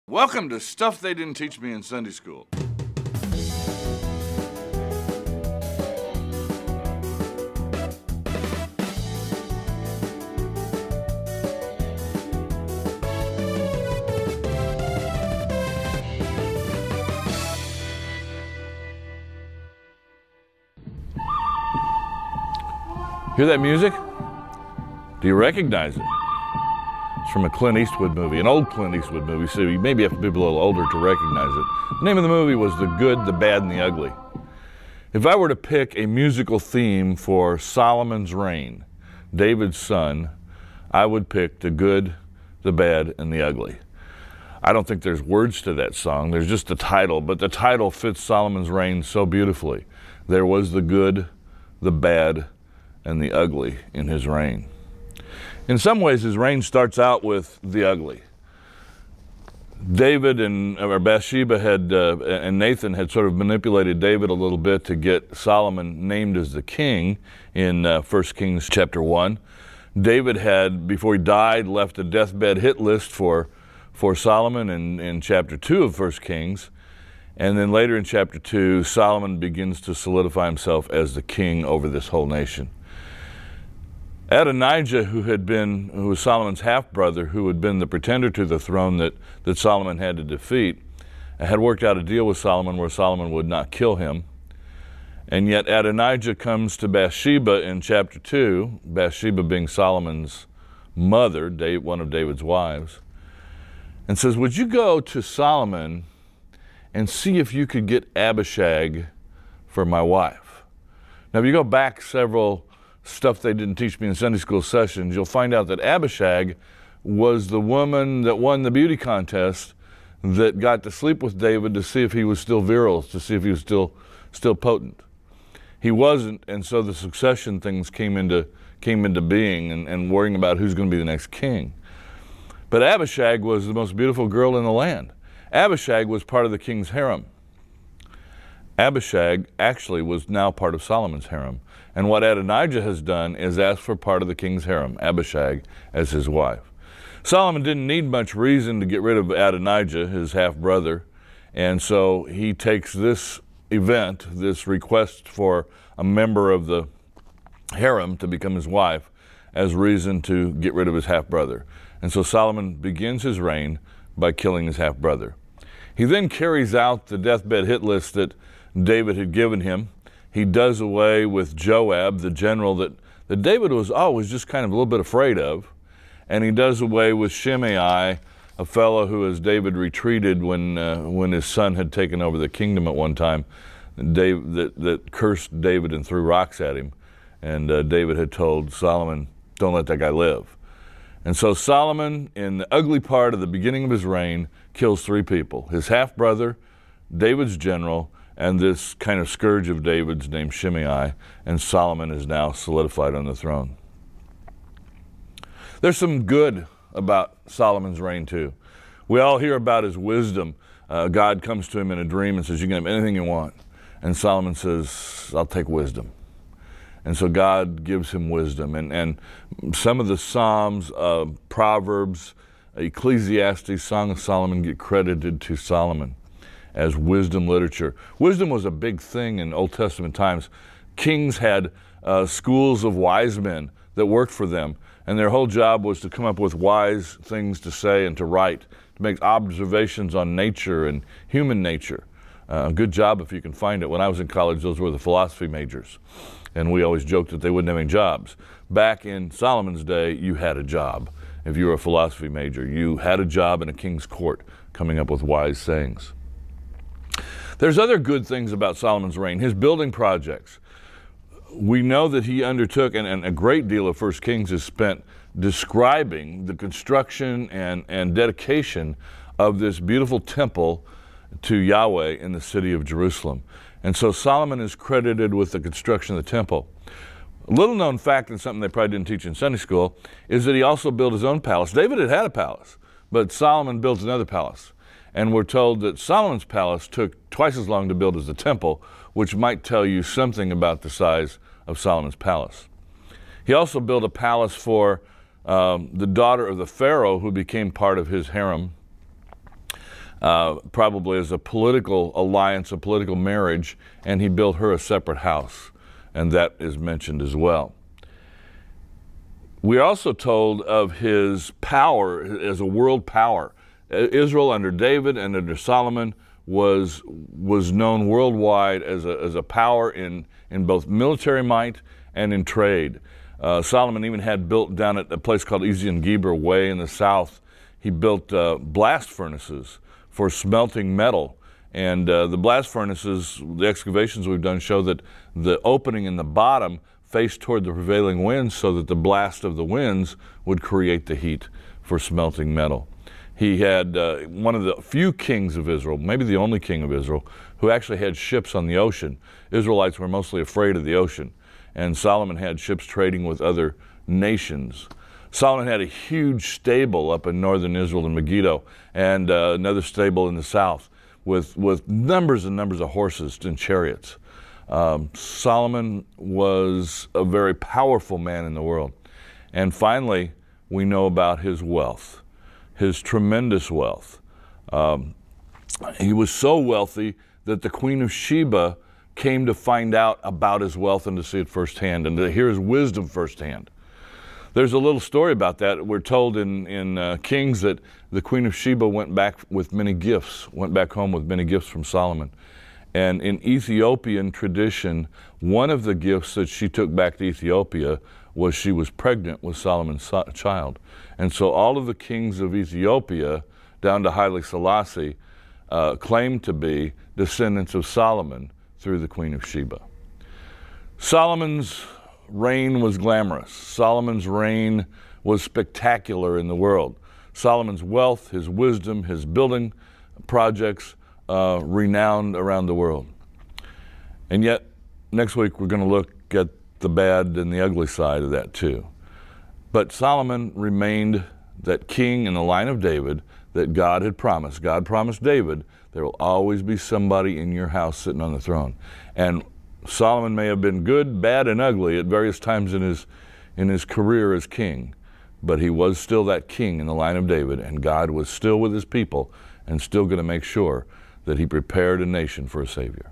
Welcome to Stuff They Didn't Teach Me in Sunday School. Hear that music? Do you recognize it? It's from a Clint Eastwood movie, an old Clint Eastwood movie, so you maybe have to be a little older to recognize it. The name of the movie was The Good, the Bad, and the Ugly. If I were to pick a musical theme for Solomon's reign, David's son, I would pick The Good, the Bad, and the Ugly. I don't think there's words to that song, there's just the title, but the title fits Solomon's reign so beautifully. There was the good, the bad, and the ugly in his reign. In some ways, his reign starts out with the ugly. David and Bathsheba and Nathan had sort of manipulated David a little bit to get Solomon named as the king in 1 Kings chapter 1. David had, before he died, left a deathbed hit list for Solomon in chapter 2 of 1 Kings. And then later in chapter 2, Solomon begins to solidify himself as the king over this whole nation. Adonijah, who was Solomon's half-brother, who had been the pretender to the throne that Solomon had to defeat, had worked out a deal with Solomon where Solomon would not kill him. And yet Adonijah comes to Bathsheba in chapter 2, Bathsheba being Solomon's mother, one of David's wives, and says, "Would you go to Solomon and see if you could get Abishag for my wife?" Now, if you go back several Stuff They Didn't Teach Me in Sunday School sessions, you'll find out that Abishag was the woman that won the beauty contest that got to sleep with David to see if he was still virile, to see if he was still potent. He wasn't, and so the succession things came into being and worrying about who's going to be the next king. But Abishag was the most beautiful girl in the land. Abishag was part of the king's harem. Abishag actually was now part of Solomon's harem. And what Adonijah has done is ask for part of the king's harem, Abishag, as his wife. Solomon didn't need much reason to get rid of Adonijah, his half-brother, and so he takes this event, this request for a member of the harem to become his wife, as reason to get rid of his half-brother. And so Solomon begins his reign by killing his half-brother. He then carries out the deathbed hit list that David had given him. He does away with Joab, the general that David was always just kind of a little bit afraid of. And he does away with Shimei, a fellow who, as David retreated when his son had taken over the kingdom at one time, that cursed David and threw rocks at him. And David had told Solomon, "Don't let that guy live." And so Solomon, in the ugly part of the beginning of his reign, kills three people: his half-brother, David's general, and this kind of scourge of David's named Shimei, and Solomon is now solidified on the throne. There's some good about Solomon's reign too. We all hear about his wisdom. God comes to him in a dream and says, "You can have anything you want." And Solomon says, "I'll take wisdom." And so God gives him wisdom. And some of the Psalms, Proverbs, Ecclesiastes, Song of Solomon get credited to Solomon as wisdom literature. Wisdom was a big thing in Old Testament times. Kings had schools of wise men that worked for them, and their whole job was to come up with wise things to say and to write, to make observations on nature and human nature. A good job if you can find it. When I was in college, those were the philosophy majors, and we always joked that they wouldn't have any jobs. Back in Solomon's day, you had a job. If you were a philosophy major, you had a job in a king's court coming up with wise sayings. There's other good things about Solomon's reign. His building projects. We know that he undertook, and a great deal of 1 Kings is spent describing the construction and dedication of this beautiful temple to Yahweh in the city of Jerusalem. And so Solomon is credited with the construction of the temple. A little known fact, and something they probably didn't teach in Sunday school, is that he also built his own palace. David had a palace, but Solomon built another palace. And we're told that Solomon's palace took twice as long to build as the temple, which might tell you something about the size of Solomon's palace. He also built a palace for the daughter of the Pharaoh, who became part of his harem. probably as a political alliance, a political marriage, and he built her a separate house, and that is mentioned as well. We're also told of his power as a world power. Israel under David and under Solomon was known worldwide as a power in both military might and in trade. Solomon even had built down at a place called Ezion-Geber way in the south, he built blast furnaces for smelting metal. And the blast furnaces, the excavations we've done show that the opening in the bottom faced toward the prevailing winds so that the blast of the winds would create the heat for smelting metal. He had one of the few kings of Israel, maybe the only king of Israel, who actually had ships on the ocean. Israelites were mostly afraid of the ocean, and Solomon had ships trading with other nations. Solomon had a huge stable up in northern Israel in Megiddo, and another stable in the south with numbers and numbers of horses and chariots. Solomon was a very powerful man in the world. And finally, we know about his wealth, his tremendous wealth. He was so wealthy that the Queen of Sheba came to find out about his wealth and to see it firsthand and to hear his wisdom firsthand. There's a little story about that. We're told in Kings that the Queen of Sheba went back with many gifts, went back home with many gifts from Solomon. And in Ethiopian tradition, one of the gifts that she took back to Ethiopia was she was pregnant with Solomon's child. And so all of the kings of Ethiopia, down to Haile Selassie, claimed to be descendants of Solomon through the Queen of Sheba. Solomon's reign was glamorous. Solomon's reign was spectacular in the world. Solomon's wealth, his wisdom, his building projects, renowned around the world. And yet, next week we're going to look at the bad and the ugly side of that too. But Solomon remained that king in the line of David that God had promised. God promised David, there will always be somebody in your house sitting on the throne. And Solomon may have been good, bad, and ugly at various times in his career as king, but he was still that king in the line of David, and God was still with his people and still going to make sure that he prepared a nation for a Savior.